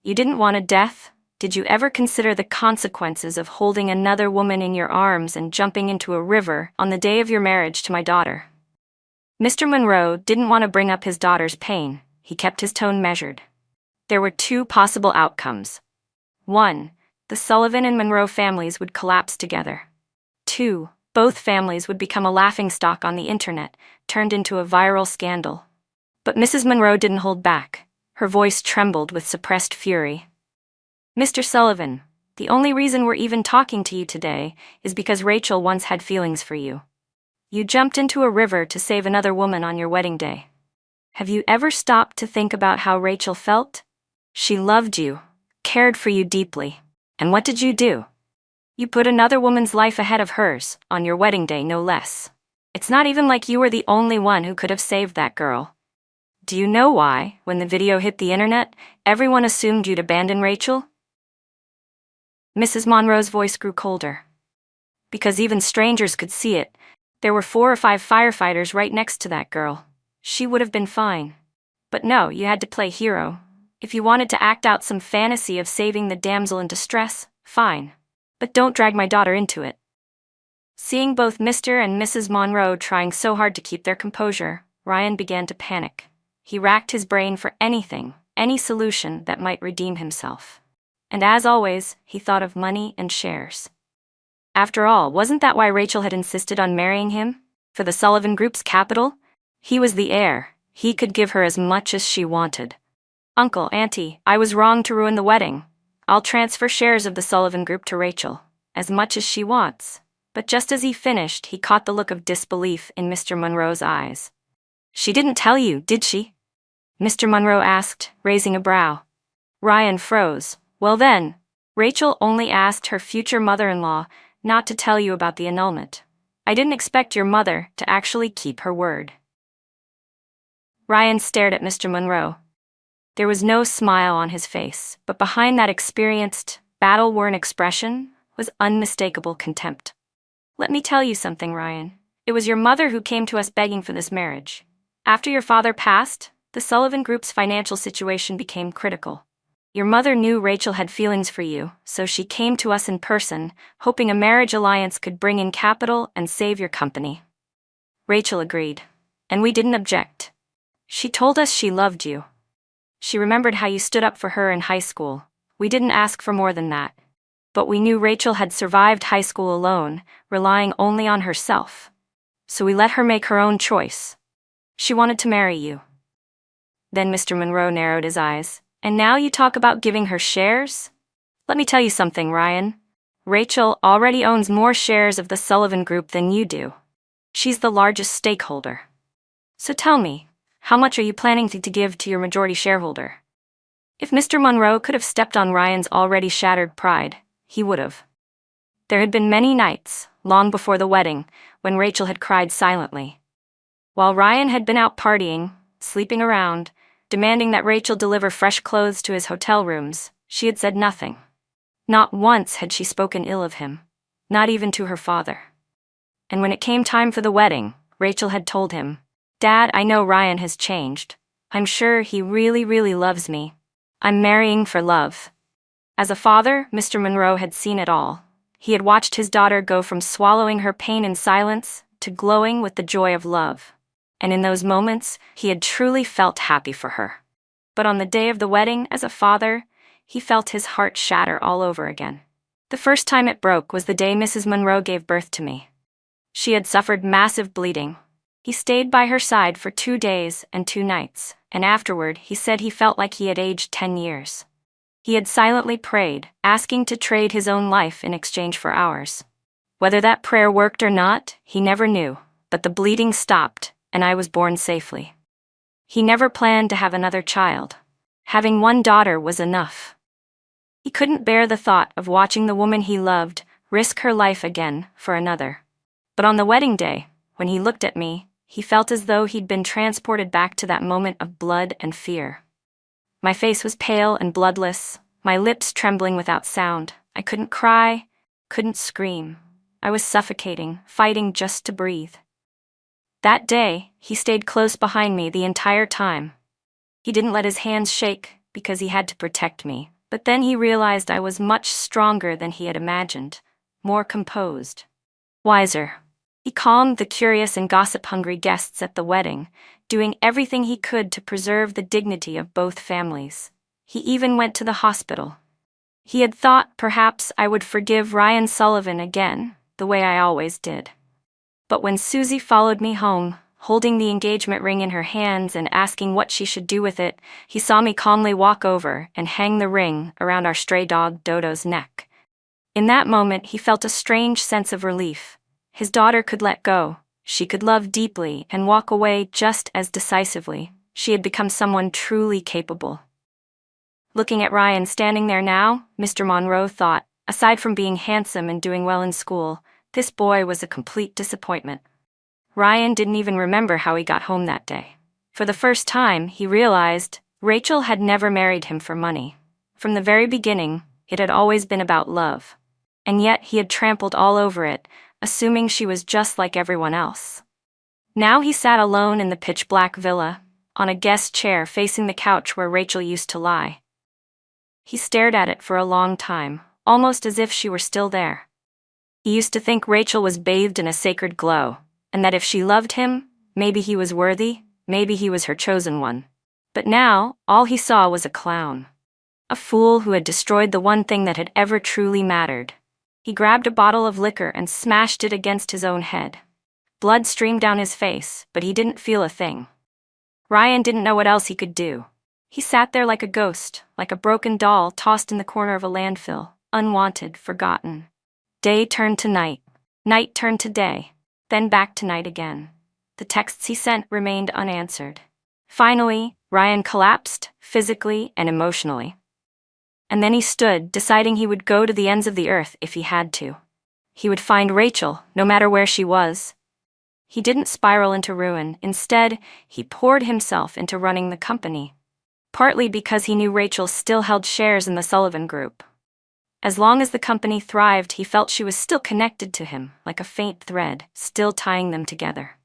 "You didn't want a death? Did you ever consider the consequences of holding another woman in your arms and jumping into a river on the day of your marriage to my daughter?" Mr. Monroe didn't want to bring up his daughter's pain. He kept his tone measured. There were two possible outcomes. 1. The Sullivan and Monroe families would collapse together. 2. Both families would become a laughingstock on the internet, turned into a viral scandal. But Mrs. Monroe didn't hold back. Her voice trembled with suppressed fury. "Mr. Sullivan, the only reason we're even talking to you today is because Rachel once had feelings for you. You jumped into a river to save another woman on your wedding day. Have you ever stopped to think about how Rachel felt? She loved you, cared for you deeply. And what did you do? You put another woman's life ahead of hers, on your wedding day no less. It's not even like you were the only one who could have saved that girl. Do you know why, when the video hit the internet, everyone assumed you'd abandon Rachel?" Mrs. Monroe's voice grew colder. "Because even strangers could see it. There were 4 or 5 firefighters right next to that girl. She would have been fine. But no, you had to play hero. If you wanted to act out some fantasy of saving the damsel in distress, fine. But don't drag my daughter into it." Seeing both Mr. and Mrs. Monroe trying so hard to keep their composure, Ryan began to panic. He racked his brain for anything, any solution that might redeem himself. And as always, he thought of money and shares. After all, wasn't that why Rachel had insisted on marrying him? For the Sullivan Group's capital? He was the heir. He could give her as much as she wanted. "Uncle, Auntie, I was wrong to ruin the wedding. I'll transfer shares of the Sullivan Group to Rachel, as much as she wants." But just as he finished, he caught the look of disbelief in Mr. Monroe's eyes. "She didn't tell you, did she?" Mr. Monroe asked, raising a brow. Ryan froze. "Well then, Rachel only asked her future mother-in-law not to tell you about the annulment. I didn't expect your mother to actually keep her word." Ryan stared at Mr. Monroe. There was no smile on his face, but behind that experienced, battle-worn expression was unmistakable contempt. "Let me tell you something, Ryan. It was your mother who came to us begging for this marriage. After your father passed, the Sullivan Group's financial situation became critical. Your mother knew Rachel had feelings for you, so she came to us in person, hoping a marriage alliance could bring in capital and save your company. Rachel agreed, and we didn't object. She told us she loved you. She remembered how you stood up for her in high school. We didn't ask for more than that. But we knew Rachel had survived high school alone, relying only on herself. So we let her make her own choice. She wanted to marry you. Then Mr. Monroe narrowed his eyes. And now you talk about giving her shares? Let me tell you something, Ryan. Rachel already owns more shares of the Sullivan Group than you do. She's the largest stakeholder. So tell me, how much are you planning to give to your majority shareholder? If Mr. Monroe could have stepped on Ryan's already shattered pride, he would have. There had been many nights, long before the wedding, when Rachel had cried silently. While Ryan had been out partying, sleeping around, demanding that Rachel deliver fresh clothes to his hotel rooms, she had said nothing. Not once had she spoken ill of him, not even to her father. And when it came time for the wedding, Rachel had told him, "Dad, I know Ryan has changed. I'm sure he really, really loves me. I'm marrying for love." As a father, Mr. Monroe had seen it all. He had watched his daughter go from swallowing her pain in silence to glowing with the joy of love. And in those moments, he had truly felt happy for her. But on the day of the wedding, as a father, he felt his heart shatter all over again. The first time it broke was the day Mrs. Monroe gave birth to me. She had suffered massive bleeding. He stayed by her side for 2 days and 2 nights, and afterward he said he felt like he had aged 10 years. He had silently prayed, asking to trade his own life in exchange for ours. Whether that prayer worked or not, he never knew, but the bleeding stopped, and I was born safely. He never planned to have another child. Having one daughter was enough. He couldn't bear the thought of watching the woman he loved risk her life again for another. But on the wedding day, when he looked at me, he felt as though he'd been transported back to that moment of blood and fear. My face was pale and bloodless, my lips trembling without sound. I couldn't cry, couldn't scream. I was suffocating, fighting just to breathe. That day, he stayed close behind me the entire time. He didn't let his hands shake because he had to protect me, but then he realized I was much stronger than he had imagined, more composed, wiser. He calmed the curious and gossip-hungry guests at the wedding, doing everything he could to preserve the dignity of both families. He even went to the hospital. He had thought perhaps I would forgive Ryan Sullivan again, the way I always did. But when Susie followed me home, holding the engagement ring in her hands and asking what she should do with it, he saw me calmly walk over and hang the ring around our stray dog Dodo's neck. In that moment, he felt a strange sense of relief. His daughter could let go. She could love deeply and walk away just as decisively. She had become someone truly capable. Looking at Ryan standing there now, Mr. Monroe thought, aside from being handsome and doing well in school, this boy was a complete disappointment. Ryan didn't even remember how he got home that day. For the first time, he realized Rachel had never married him for money. From the very beginning, it had always been about love. And yet he had trampled all over it, assuming she was just like everyone else. Now he sat alone in the pitch-black villa, on a guest chair facing the couch where Rachel used to lie. He stared at it for a long time, almost as if she were still there. He used to think Rachel was bathed in a sacred glow, and that if she loved him, maybe he was worthy, maybe he was her chosen one. But now, all he saw was a clown. A fool who had destroyed the one thing that had ever truly mattered. He grabbed a bottle of liquor and smashed it against his own head. Blood streamed down his face, but he didn't feel a thing. Ryan didn't know what else he could do. He sat there like a ghost, like a broken doll tossed in the corner of a landfill, unwanted, forgotten. Day turned to night. Night turned to day. Then back to night again. The texts he sent remained unanswered. Finally, Ryan collapsed, physically and emotionally. And then he stood, deciding he would go to the ends of the earth if he had to. He would find Rachel, no matter where she was. He didn't spiral into ruin. Instead, he poured himself into running the company. Partly because he knew Rachel still held shares in the Sullivan Group. As long as the company thrived, he felt she was still connected to him, like a faint thread, still tying them together.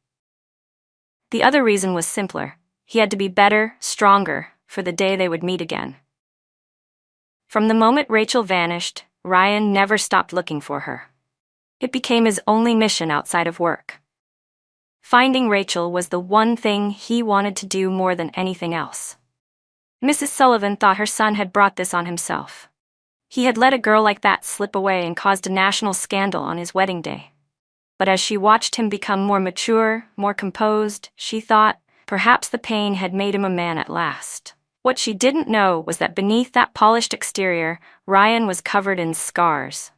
The other reason was simpler. He had to be better, stronger, for the day they would meet again. From the moment Rachel vanished, Ryan never stopped looking for her. It became his only mission outside of work. Finding Rachel was the one thing he wanted to do more than anything else. Mrs. Sullivan thought her son had brought this on himself. He had let a girl like that slip away and caused a national scandal on his wedding day. But as she watched him become more mature, more composed, she thought, perhaps the pain had made him a man at last. What she didn't know was that beneath that polished exterior, Ryan was covered in scars.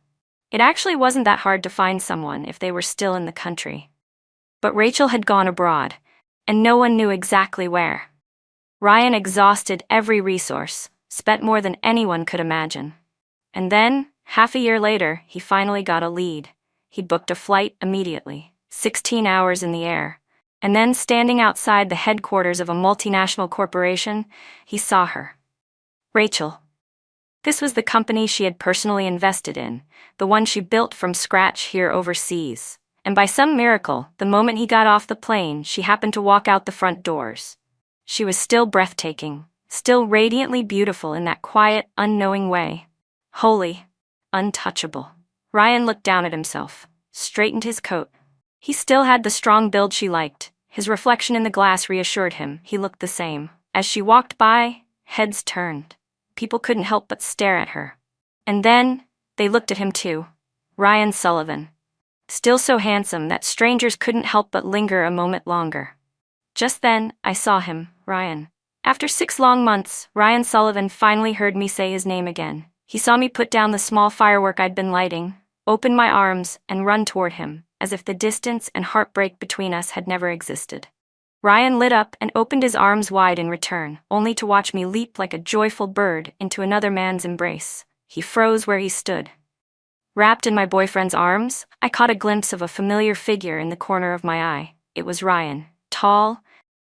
It actually wasn't that hard to find someone if they were still in the country. But Rachel had gone abroad, and no one knew exactly where. Ryan exhausted every resource, spent more than anyone could imagine. And then, half a year later, he finally got a lead. He'd booked a flight immediately, 16 hours in the air. And then, standing outside the headquarters of a multinational corporation, he saw her. Rachel. This was the company she had personally invested in, the one she built from scratch here overseas. And by some miracle, the moment he got off the plane, she happened to walk out the front doors. She was still breathtaking, still radiantly beautiful in that quiet, unknowing way. Holy, untouchable. Ryan looked down at himself, straightened his coat. He still had the strong build she liked. His reflection in the glass reassured him he looked the same. As she walked by, heads turned. People couldn't help but stare at her. And then, they looked at him too. Ryan Sullivan. Still so handsome that strangers couldn't help but linger a moment longer. Just then, I saw him, Ryan. After 6 long months, Ryan Sullivan finally heard me say his name again. He saw me put down the small firework I'd been lighting, open my arms, and run toward him, as if the distance and heartbreak between us had never existed. Ryan lit up and opened his arms wide in return, only to watch me leap like a joyful bird into another man's embrace. He froze where he stood. Wrapped in my boyfriend's arms, I caught a glimpse of a familiar figure in the corner of my eye. It was Ryan, tall,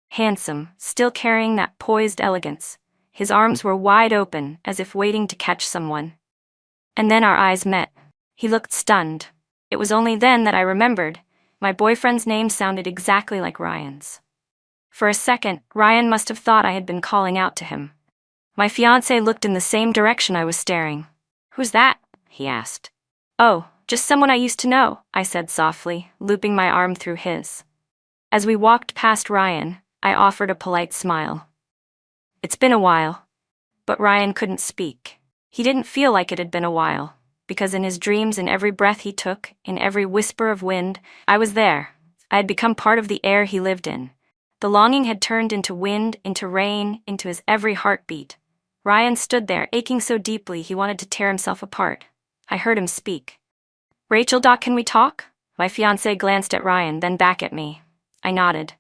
handsome, still carrying that poised elegance. His arms were wide open, as if waiting to catch someone. And then our eyes met. He looked stunned. It was only then that I remembered. My boyfriend's name sounded exactly like Ryan's. For a second, Ryan must have thought I had been calling out to him. My fiancé looked in the same direction I was staring. "Who's that?" he asked. "Oh, just someone I used to know," I said softly, looping my arm through his. As we walked past Ryan, I offered a polite smile. "It's been a while." But Ryan couldn't speak. He didn't feel like it had been a while, because in his dreams, in every breath he took, in every whisper of wind, I was there. I had become part of the air he lived in. The longing had turned into wind, into rain, into his every heartbeat. Ryan stood there, aching so deeply he wanted to tear himself apart. I heard him speak. "Rachel, can we talk?" My fiancé glanced at Ryan, then back at me. I nodded.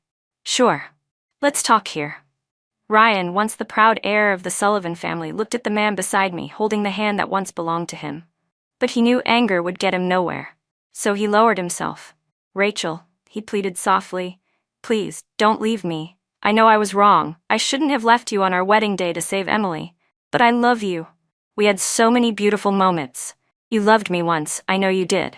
"Sure. Let's talk here." Ryan, once the proud heir of the Sullivan family, looked at the man beside me, holding the hand that once belonged to him. But he knew anger would get him nowhere. So he lowered himself. "Rachel," he pleaded softly, "please, don't leave me. I know I was wrong. I shouldn't have left you on our wedding day to save Emily. But I love you. We had so many beautiful moments. You loved me once, I know you did."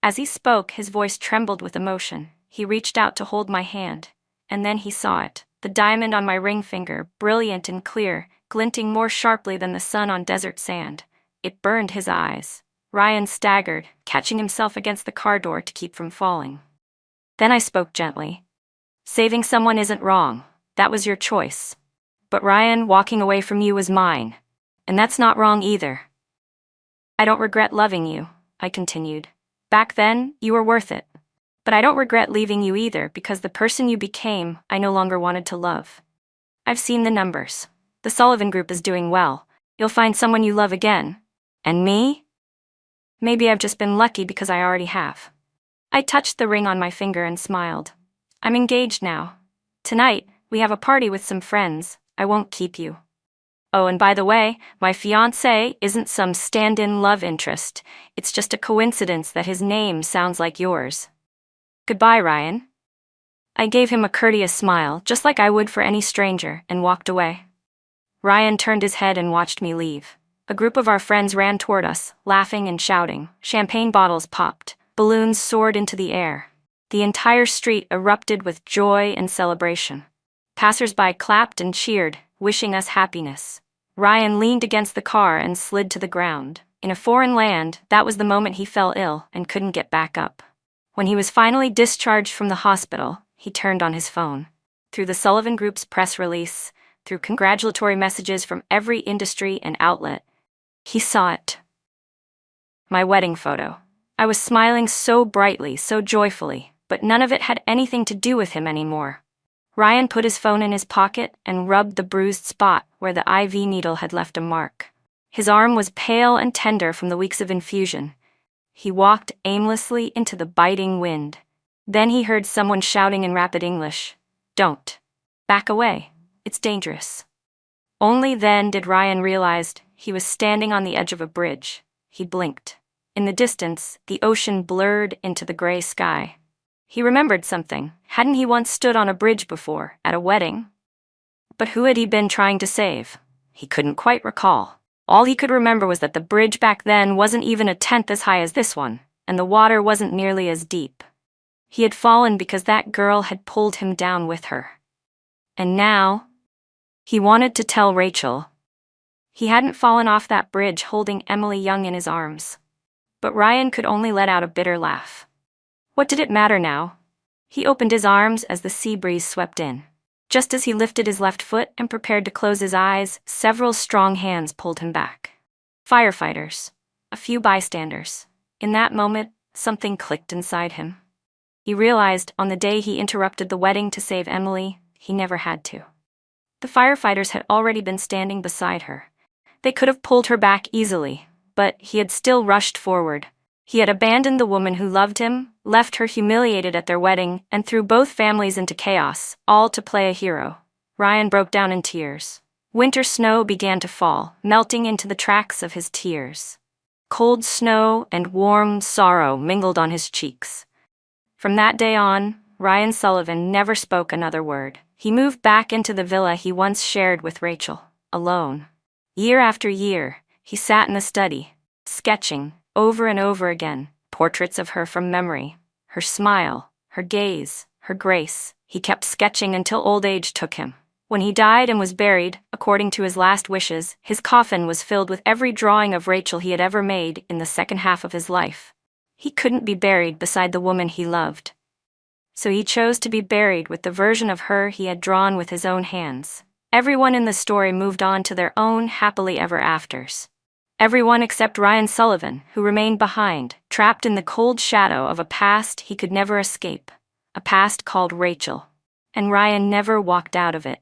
As he spoke, his voice trembled with emotion. He reached out to hold my hand, and then he saw it. The diamond on my ring finger, brilliant and clear, glinting more sharply than the sun on desert sand. It burned his eyes. Ryan staggered, catching himself against the car door to keep from falling. Then I spoke gently. "Saving someone isn't wrong. That was your choice. But Ryan, walking away from you was mine. And that's not wrong either. I don't regret loving you," I continued. "Back then, you were worth it. But I don't regret leaving you either, because the person you became, I no longer wanted to love. I've seen the numbers. The Sullivan Group is doing well. You'll find someone you love again. And me? Maybe I've just been lucky because I already have." I touched the ring on my finger and smiled. "I'm engaged now. Tonight, we have a party with some friends. I won't keep you. Oh, and by the way, my fiancé isn't some stand-in love interest. It's just a coincidence that his name sounds like yours. Goodbye, Ryan." I gave him a courteous smile, just like I would for any stranger, and walked away. Ryan turned his head and watched me leave. A group of our friends ran toward us, laughing and shouting. Champagne bottles popped. Balloons soared into the air. The entire street erupted with joy and celebration. Passers-by clapped and cheered, wishing us happiness. Ryan leaned against the car and slid to the ground. In a foreign land, that was the moment he fell ill and couldn't get back up. When he was finally discharged from the hospital, he turned on his phone. Through the Sullivan Group's press release, through congratulatory messages from every industry and outlet, He saw it. My wedding photo. I was smiling so brightly, so joyfully, but none of it had anything to do with him anymore. Ryan put his phone in his pocket and rubbed the bruised spot where the IV needle had left a mark. His arm was pale and tender from the weeks of infusion. He walked aimlessly into the biting wind. Then he heard someone shouting in rapid English, "Don't. Back away. It's dangerous." Only then did Ryan realize he was standing on the edge of a bridge. He blinked. In the distance, the ocean blurred into the gray sky. He remembered something. Hadn't he once stood on a bridge before, at a wedding? But who had he been trying to save? He couldn't quite recall. All he could remember was that the bridge back then wasn't even a tenth as high as this one, and the water wasn't nearly as deep. He had fallen because that girl had pulled him down with her. And now, he wanted to tell Rachel. He hadn't fallen off that bridge holding Emily Young in his arms. But Ryan could only let out a bitter laugh. What did it matter now? He opened his arms as the sea breeze swept in. Just as he lifted his left foot and prepared to close his eyes, several strong hands pulled him back. Firefighters. A few bystanders. In that moment, something clicked inside him. He realized on the day he interrupted the wedding to save Emily, he never had to. The firefighters had already been standing beside her. They could have pulled her back easily, but he had still rushed forward. He had abandoned the woman who loved him, left her humiliated at their wedding, and threw both families into chaos, all to play a hero. Ryan broke down in tears. Winter snow began to fall, melting into the tracks of his tears. Cold snow and warm sorrow mingled on his cheeks. From that day on, Ryan Sullivan never spoke another word. He moved back into the villa he once shared with Rachel, alone. Year after year, he sat in the study, sketching, over and over again, portraits of her from memory. Her smile, her gaze, her grace. He kept sketching until old age took him. When he died and was buried, according to his last wishes, his coffin was filled with every drawing of Rachel he had ever made in the second half of his life. He couldn't be buried beside the woman he loved. So he chose to be buried with the version of her he had drawn with his own hands. Everyone in the story moved on to their own happily ever afters. Everyone except Ryan Sullivan, who remained behind, trapped in the cold shadow of a past he could never escape. A past called Rachel. And Ryan never walked out of it.